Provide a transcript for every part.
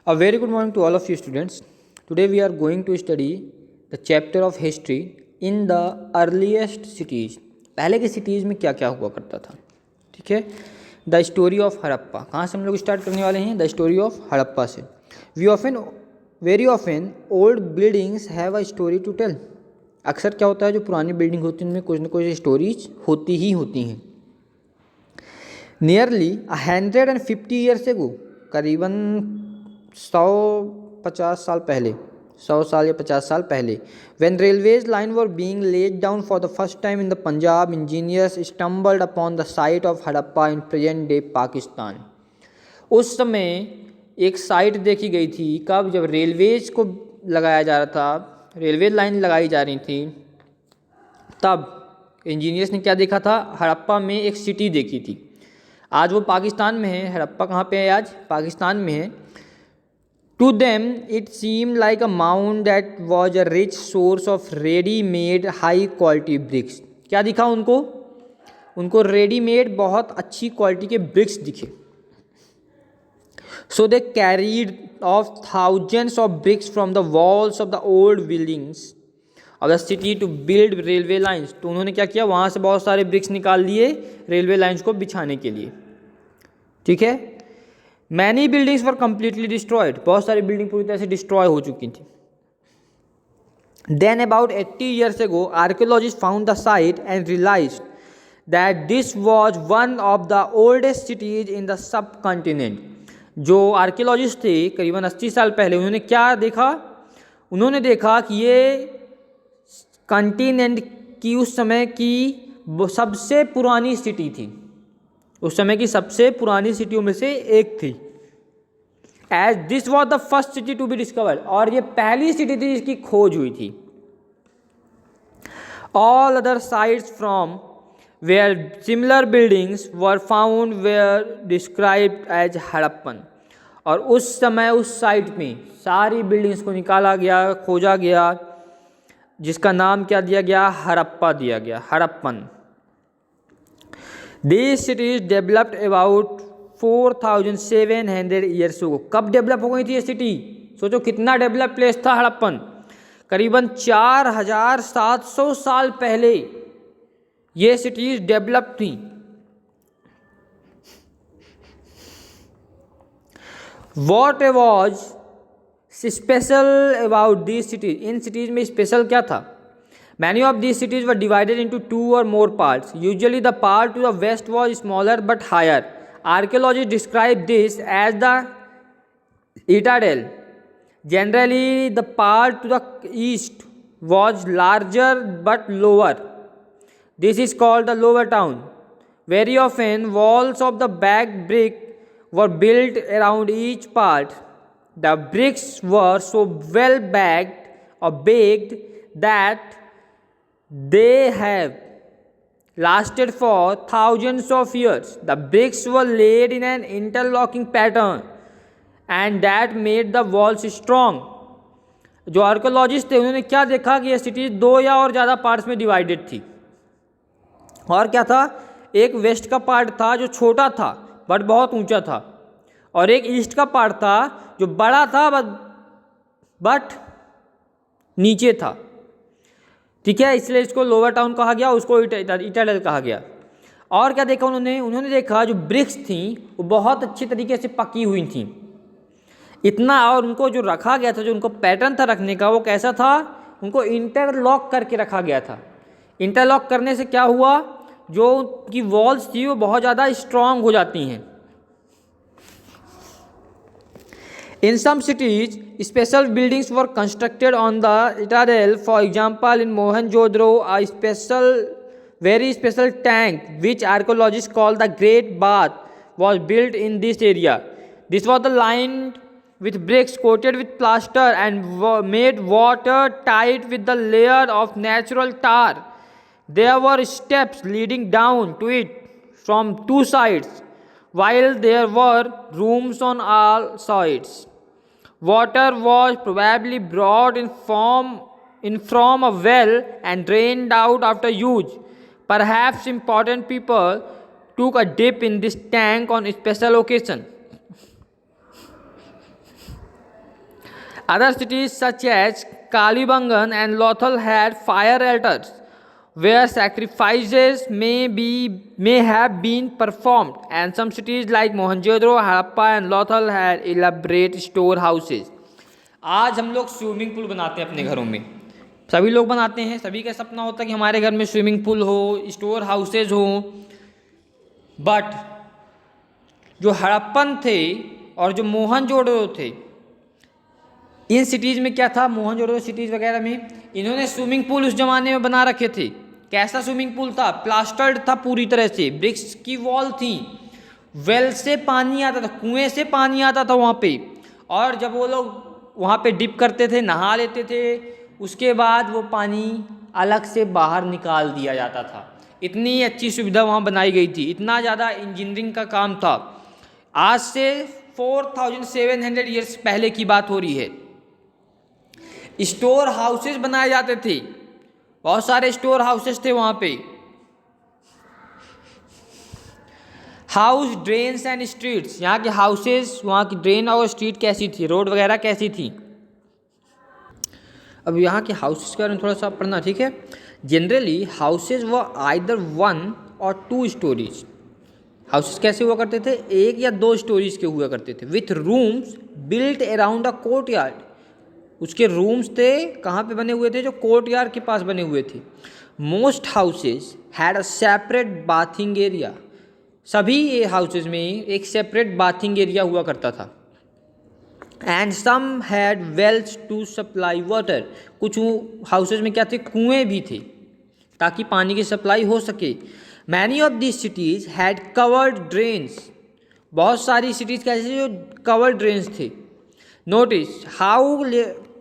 A very good morning to all of you students. Today we are going to study the chapter of history in the earliest cities. पहले के cities में क्या क्या हुआ करता था, ठीक है. द स्टोरी ऑफ हड़प्पा, कहाँ से हम लोग स्टार्ट करने वाले हैं? द स्टोरी ऑफ हड़प्पा से. Very often old buildings have a story to tell. अक्सर क्या होता है, जो पुरानी बिल्डिंग होती है उनमें कुछ ना कुछ स्टोरीज होती ही होती हैं. नियरली 150 ईयर्स एगो, करीबन 150 साल पहले, 100 साल या 50 साल पहले, when railways line were being laid down for the first time in the Punjab, engineers stumbled upon the site of Harappa in present day Pakistan. उस समय एक साइट देखी गई थी, कब? जब रेलवेज को लगाया जा रहा था, रेलवे लाइन लगाई जा रही थी, तब इंजीनियर्स ने क्या देखा था? हड़प्पा में एक सिटी देखी थी. आज वो पाकिस्तान में है. हड़प्पा कहाँ पे है? आज पाकिस्तान में है. To them, it seemed like a mound that was a rich source of ready-made high-quality bricks. क्या दिखा उनको? उनको रेडीमेड बहुत अच्छी क्वालिटी के ब्रिक्स दिखे. So they carried off thousands of bricks from the walls of the old buildings of the city to build railway lines. तो उन्होंने क्या किया? वहाँ से बहुत सारे ब्रिक्स निकाल लिए रेलवे लाइन्स को बिछाने के लिए, ठीक है. Many buildings were completely destroyed, बहुत सारी बिल्डिंग पूरी तरह से डिस्ट्रॉय हो चुकी थी. Then about 80 years ago archaeologist found the site and realized that this was one of the oldest cities in the subcontinent. जो आर्कियोलॉजिस्ट थे करीबन 80 साल पहले, उन्होंने क्या देखा? उन्होंने देखा कि ये कॉन्टिनेंट की उस समय की सबसे पुरानी सिटी थी, उस समय की सबसे पुरानी सिटियों में से एक थी. As this was the first city to be discovered, और ये पहली सिटी थी जिसकी खोज हुई थी. All other sites from where similar buildings were found were described as Harappan. और उस समय उस साइट में सारी बिल्डिंग्स को निकाला गया, खोजा गया, जिसका नाम क्या दिया गया? हड़प्पा दिया गया, Harappan. These cities developed about 4,700 years ago. कब डेवलप हो गई थी ये सिटी? सोचो कितना डेवलप प्लेस था हड़प्पन. करीबन 4,700 साल पहले ये सिटीज डेवलप थी. What was special about these cities? In cities में स्पेशल क्या था? Many of these cities were divided into two or more parts. Usually the part to the west was smaller but higher. Archaeologists describe this as the citadel. Generally, the part to the east was larger but lower. This is called the lower town. Very often, walls of the backed brick were built around each part. The bricks were so well bagged or baked that they have lasted for thousands of years. The bricks were laid in an interlocking pattern and that made the walls strong. जो archaeologist थे उन्होंने क्या देखा कि यह city दो या और ज़्यादा पार्ट्स में डिवाइडेड थी. और क्या था? एक वेस्ट का पार्ट था जो छोटा था बट बहुत ऊंचा था, और एक ईस्ट का पार्ट था जो बड़ा था बट नीचे था, ठीक है. इसलिए इसको लोअर टाउन कहा गया, उसको इटाडेल कहा गया. और क्या देखा उन्होंने देखा जो ब्रिक्स थी वो बहुत अच्छी तरीके से पकी हुई थी, इतना. और उनको जो रखा गया था, जो उनको पैटर्न था रखने का, वो कैसा था? उनको इंटरलॉक करके रखा गया था. इंटरलॉक करने से क्या हुआ? जो उनकी वॉल्स थी वो बहुत ज़्यादा स्ट्रांग हो जाती हैं. In some cities, special buildings were constructed on the citadel. For example, in Mohenjo-daro, very special tank, which archaeologists call the Great Bath, was built in this area. This was lined with bricks coated with plaster and made watertight with the layer of natural tar. There were steps leading down to it from two sides, while there were rooms on all sides. Water was probably brought in from a well and drained out after use. Perhaps important people took a dip in this tank on a special occasion. Other cities such as Kalibangan and Lothal had fire altars where sacrifices may have been performed, and some cities like Mohenjo-daro, Harappa and Lothal had elaborate storehouses. आज हम लोग swimming pool बनाते हैं अपने घरों में, सभी लोग बनाते हैं, सभी का सपना होता है कि हमारे घर में स्विमिंग पूल हो, स्टोर हाउसेज हो। बट जो हड़प्पन थे और जो मोहनजोदड़ो थे, इन सिटीज़ में क्या था, मोहनजोदड़ो सिटीज़ वगैरह में इन्होंने स्विमिंग पूल उस ज़माने में बना रखे थे। कैसा स्विमिंग पूल था? प्लास्टर्ड था पूरी तरह से, ब्रिक्स की वॉल थी, वेल से पानी आता था, कुएं से पानी आता था वहाँ पे, और जब वो लोग वहाँ पे डिप करते थे, नहा लेते थे, उसके बाद वो पानी अलग से बाहर निकाल दिया जाता था। इतनी अच्छी सुविधा वहाँ बनाई गई थी, इतना ज़्यादा इंजीनियरिंग का काम था। आज से 4700 ईयर्स पहले की बात हो रही है। स्टोर हाउसेस बनाए जाते थे, बहुत सारे स्टोर हाउसेस थे वहाँ पे। हाउस, ड्रेन्स एंड स्ट्रीट्स, यहाँ के हाउसेस, वहाँ की ड्रेन और स्ट्रीट कैसी थी, रोड वगैरह कैसी थी। अब यहाँ के हाउसेस के बारे में थोड़ा सा पढ़ना, ठीक है। जनरली हाउसेज व आइदर 1 और 2 स्टोरीज। हाउसेस कैसे हुआ करते थे? 1 या 2 स्टोरीज के हुआ करते थे, with rooms built around a court yard. उसके रूम्स थे कहाँ पे बने हुए थे? जो कोर्ट यार्ड के पास बने हुए थे। Most houses had a separate bathing area. सभी हाउसेज में एक सेपरेट बाथिंग एरिया हुआ करता था। And some had wells to supply water. कुछ हाउसेज में क्या थे? कुएँ भी थे ताकि पानी की सप्लाई हो सके। Many of this cities had covered drains. बहुत सारी सिटीज़ कैसे जो कवर्ड ड्रेन्स थे। Notice how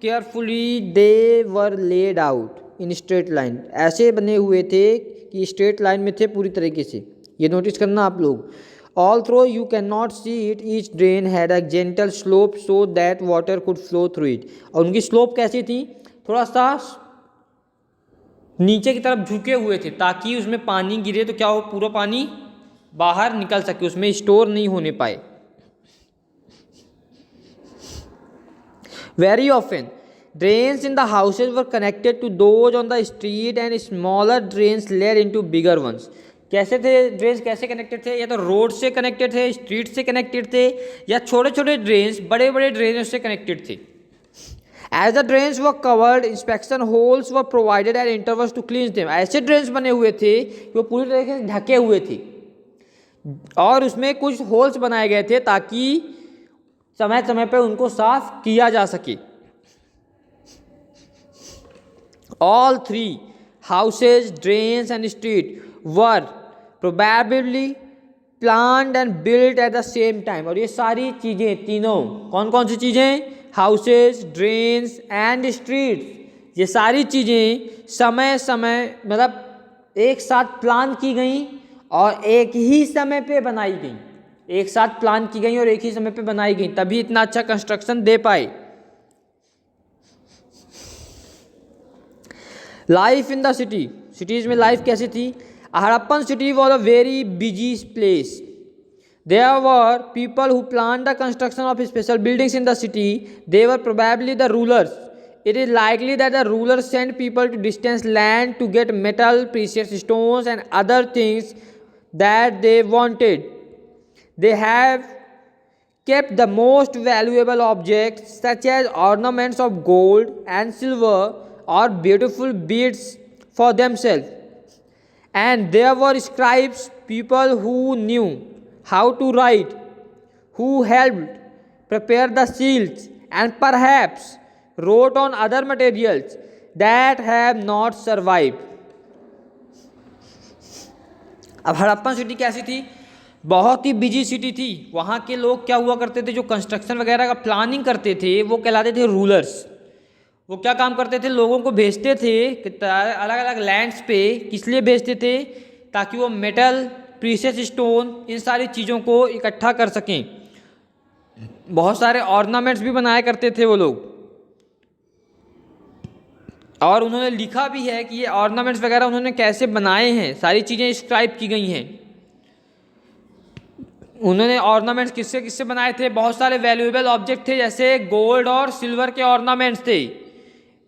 carefully they were laid out in straight line. ऐसे बने हुए थे कि स्ट्रेट लाइन में थे पूरी तरीके से, ये नोटिस करना आप लोग। Although you cannot see it, each drain had a gentle slope so that water could flow through it. और उनकी स्लोप कैसी थी? थोड़ा सा नीचे की तरफ झुके हुए थे ताकि उसमें पानी गिरे तो क्या हो, पूरा पानी बाहर निकल सके, उसमें स्टोर नहीं होने पाए। Very often, drains in the houses were connected to those on the street and smaller drains led into bigger ones. कैसे थे ड्रेन्स? कैसे कनेक्टेड थे? या तो रोड से कनेक्टेड थे, स्ट्रीट से कनेक्टेड थे, या छोटे छोटे ड्रेन्स बड़े बड़े ड्रेनेज से कनेक्टेड थे। As the drains were covered, inspection holes were provided at intervals to cleanse them. ऐसे ड्रेन्स बने हुए थे कि वो पूरी तरीके से ढके हुए थे और उसमें कुछ होल्स बनाए गए थे ताकि समय समय पर उनको साफ किया जा सके। All 3 houses, drains and street were probably planned and built at the same time। और ये सारी चीज़ें तीनों कौन कौन सी चीज़ें? हाउसेस, ड्रेन्स एंड स्ट्रीट्स, ये सारी चीज़ें समय समय मतलब एक साथ प्लान की गई और एक ही समय पे बनाई गई। एक साथ प्लान की गई और एक ही समय पे बनाई गई, तभी इतना अच्छा कंस्ट्रक्शन दे पाए। Life in the city, cities में लाइफ कैसी थी? Harappan city was a very busy place. There were people who plan the construction of special buildings in the city. They were probably the rulers. It is likely that the rulers send people to distance land to get metal, precious stones and other things that they wanted. They have kept the most valuable objects such as ornaments of gold and silver or beautiful beads for themselves. And there were scribes, people who knew how to write, who helped prepare the seals and perhaps wrote on other materials that have not survived. अब Harappan city कैसी थी? बहुत ही busy city थी। वहाँ के लोग क्या हुआ करते थे? जो कंस्ट्रक्शन वगैरह का प्लानिंग करते थे वो कहलाते थे रूलर्स। वो क्या काम करते थे? लोगों को भेजते थे अलग अलग लैंड्स पे। किस लिए भेजते थे? ताकि वो मेटल, प्रीशियस स्टोन, इन सारी चीज़ों को इकट्ठा कर सकें। बहुत सारे ऑर्नामेंट्स भी बनाया करते थे वो लोग, और उन्होंने लिखा भी है कि ये ऑर्नामेंट्स वगैरह उन्होंने कैसे बनाए हैं, सारी चीज़ें स्क्राइब की गई हैं। उन्होंने ऑर्नामेंट्स किससे किससे बनाए थे? बहुत सारे वैल्यूएबल ऑब्जेक्ट थे, जैसे गोल्ड और सिल्वर के ऑर्नामेंट्स थे।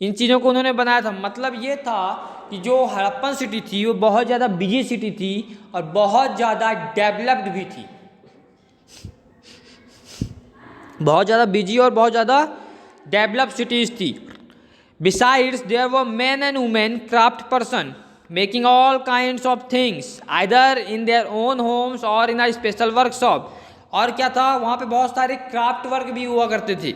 इन चीज़ों को उन्होंने बनाया था। मतलब ये था कि जो हड़प्पन सिटी थी वो बहुत ज़्यादा बिजी सिटी थी और बहुत ज़्यादा डेवलप्ड भी थी। बहुत ज़्यादा बिजी और बहुत ज़्यादा डेवलप्ड सिटीज़ थी। Besides there were men and women craft person making all kinds of things either in their own homes or in a special workshop. और क्या था, वहाँ पे बहुत सारे क्राफ्ट वर्क भी हुआ करते थे।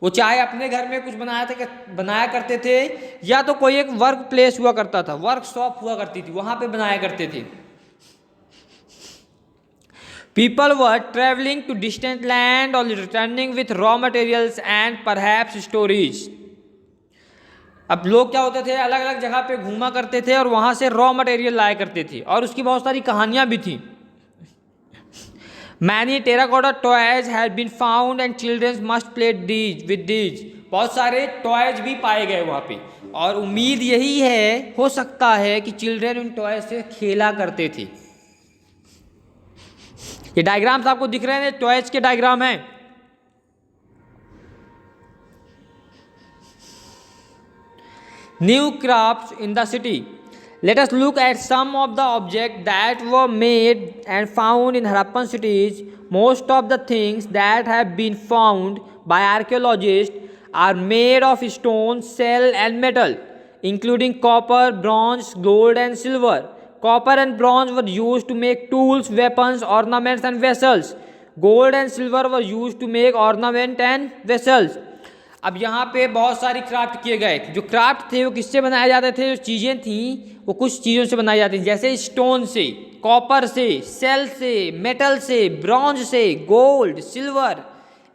वो चाहे अपने घर में कुछ बनाया करते थे, या तो कोई एक वर्क प्लेस हुआ करता था, वर्कशॉप हुआ करती थी, वहाँ पे बनाया करते थे। People were traveling to distant land or returning with raw materials and perhaps storage. अब लोग क्या होते थे, अलग अलग जगह पे घूमा करते थे और वहाँ से रॉ मटेरियल लाया करते थे, और उसकी बहुत सारी कहानियाँ भी थी। Many terracotta toys had been found and children must play with these. बहुत सारे टॉयज भी पाए गए वहाँ पे, और उम्मीद यही है, हो सकता है कि चिल्ड्रन उन टॉयज से खेला करते थे। ये डायग्राम्स आपको दिख रहे हैं, टॉयज के डायग्राम हैं। New crafts in the city. Let us look at some of the objects that were made and found in Harappan cities. Most of the things that have been found by archaeologists are made of stone, shell and metal, including copper, bronze, gold and silver. Copper and bronze were used to make tools, weapons, ornaments and vessels. Gold and silver were used to make ornament and vessels. अब यहाँ पे बहुत सारी craft किए गए। जो craft थे वो किससे बनाए जाते थे? जो चीज़ें थीं वो कुछ चीज़ों से बनाई जाती थी, जैसे स्टोन से, कॉपर से, सेल से, मेटल से, ब्रॉन्ज से, गोल्ड, सिल्वर,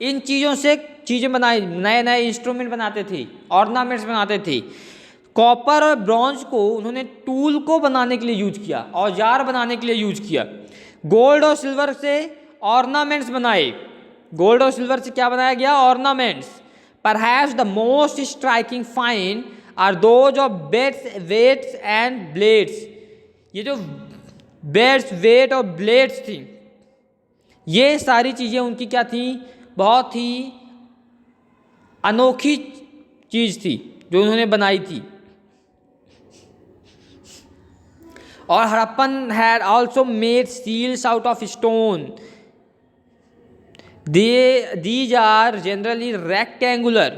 इन चीज़ों से चीज़ें बनाई, नए नए इंस्ट्रूमेंट बनाते थे, ऑर्नामेंट्स बनाते थे। कॉपर और ब्रॉन्ज को उन्होंने टूल को बनाने के लिए यूज किया, औजार बनाने के लिए यूज किया। गोल्ड और सिल्वर से ऑर्नामेंट्स बनाए। गोल्ड और सिल्वर से क्या बनाया गया? Ornaments. Perhaps the most striking find are those of beds, weights and blades. ये जो बेड्स, वेट और ब्लेड्स थी, ये सारी चीज़ें उनकी क्या थी? बहुत ही अनोखी चीज़ थी जो उन्होंने बनाई थी। और Harappan had also made seals out of stone. These are generally rectangular.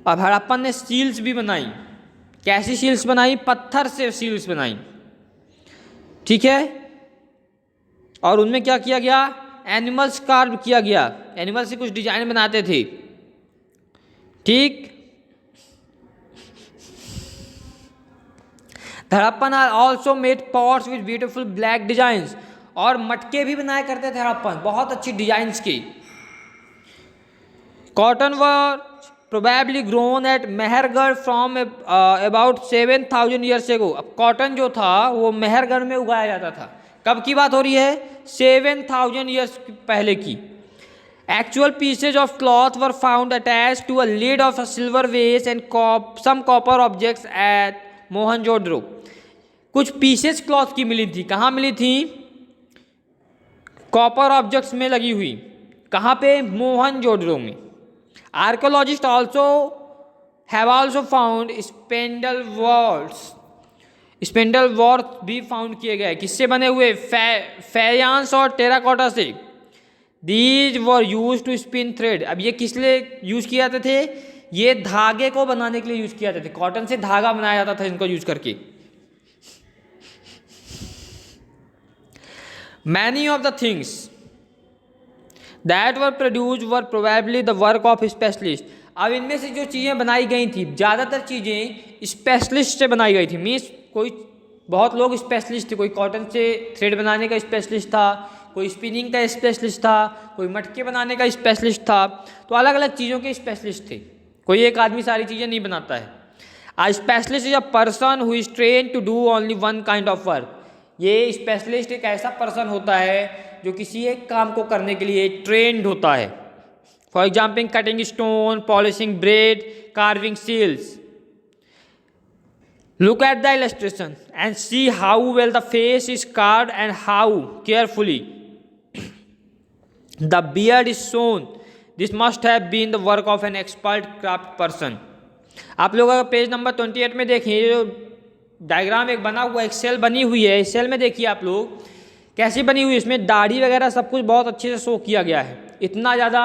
अब हड़प्पन ने सील्स भी बनाई। कैसी सील्स बनाई? पत्थर से सील्स बनाई, ठीक है। और उनमें क्या किया गया? एनिमल्स कार्व किया गया, एनिमल से कुछ डिजाइन बनाते थे, ठीक। Harappan are also made pots with beautiful black designs. और मटके भी बनाया करते थे हड़प्पन, बहुत अच्छी डिजाइन्स की। Cotton were probably grown at Mehrgarh from about 7000 years ago. अब कॉटन जो था वो मेहरगढ़ में उगाया जाता था। कब की बात हो रही है? 7000 ईयर्स पहले की। Actual pieces of cloth were found attached to a lid of a silver vase and some copper objects at Mohenjodaro. कुछ पीसेज क्लॉथ की मिली थी। कहाँ मिली थी? कॉपर ऑब्जेक्ट्स में लगी हुई। कहाँ पे? मोहनजोदड़ो में। Archaeologist also have also found spindle whorls. Spindle whorl भी फाउंड किए गए। किससे बने हुए? फैयांस और टेराकोटा से। These were use to spin thread. अब ये किस लिए यूज किए जाते थे? ये धागे को बनाने के लिए यूज किए जाते थे। कॉटन से धागा बनाया जाता था इनको यूज करके। Many of the things that were produced were probably the work of specialists. अब इनमें से जो चीज़ें बनाई गई थी, ज़्यादातर चीज़ें स्पेशलिस्ट से बनाई गई थी। मीन्स कोई बहुत लोग स्पेशलिस्ट थे। कोई कॉटन से थ्रेड बनाने का स्पेशलिस्ट था, कोई स्पिनिंग का स्पेशलिस्ट था, कोई मटके बनाने का स्पेशलिस्ट था। तो अलग अलग चीज़ों के स्पेशलिस्ट थे। कोई एक आदमी सारी चीज़ें नहीं बनाता है। A specialist is a person who is trained to do only one kind of work. ये स्पेशलिस्ट एक ऐसा पर्सन होता है जो किसी एक काम को करने के लिए ट्रेंड होता है। For example cutting stone, polishing ब्रेड, carving seals. Look at the illustration and see how well the face is carved and how carefully the beard is shown, this must have been the work of an expert craft person. आप लोग अगर page number 28 में देखें, जो diagram एक बना हुआ, एक सेल बनी हुई है, इस सेल में देखिए आप लोग कैसी बनी हुई है, इसमें दाढ़ी वगैरह सब कुछ बहुत अच्छे से शो किया गया है। इतना ज़्यादा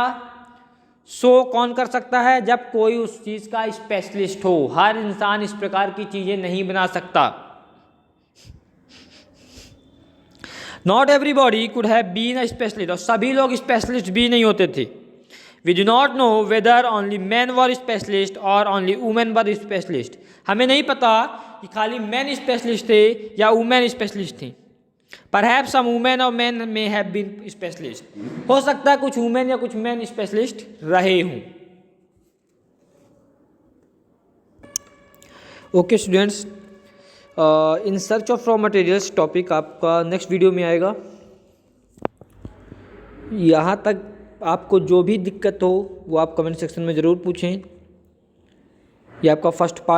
शो कौन कर सकता है? जब कोई उस चीज़ का स्पेशलिस्ट हो। हर इंसान इस प्रकार की चीज़ें नहीं बना सकता। Not everybody could have been a specialist, और सभी लोग स्पेशलिस्ट भी नहीं होते थे। We do not know whether only man were specialist और ओनली वुमेन वर स्पेशलिस्ट। हमें नहीं पता कि खाली मैन स्पेशलिस्ट थे या वुमेन स्पेशलिस्ट थे। परहैप्स सम वुमेन और man may have been specialist, हो सकता है कुछ वुमेन या कुछ मैन स्पेशलिस्ट रहे हों। Okay students, in search of raw materials topic आपका नेक्स्ट वीडियो में आएगा। यहाँ तक आपको जो भी दिक्कत हो वो आप कमेंट सेक्शन में ज़रूर पूछें। ये आपका फर्स्ट पार्ट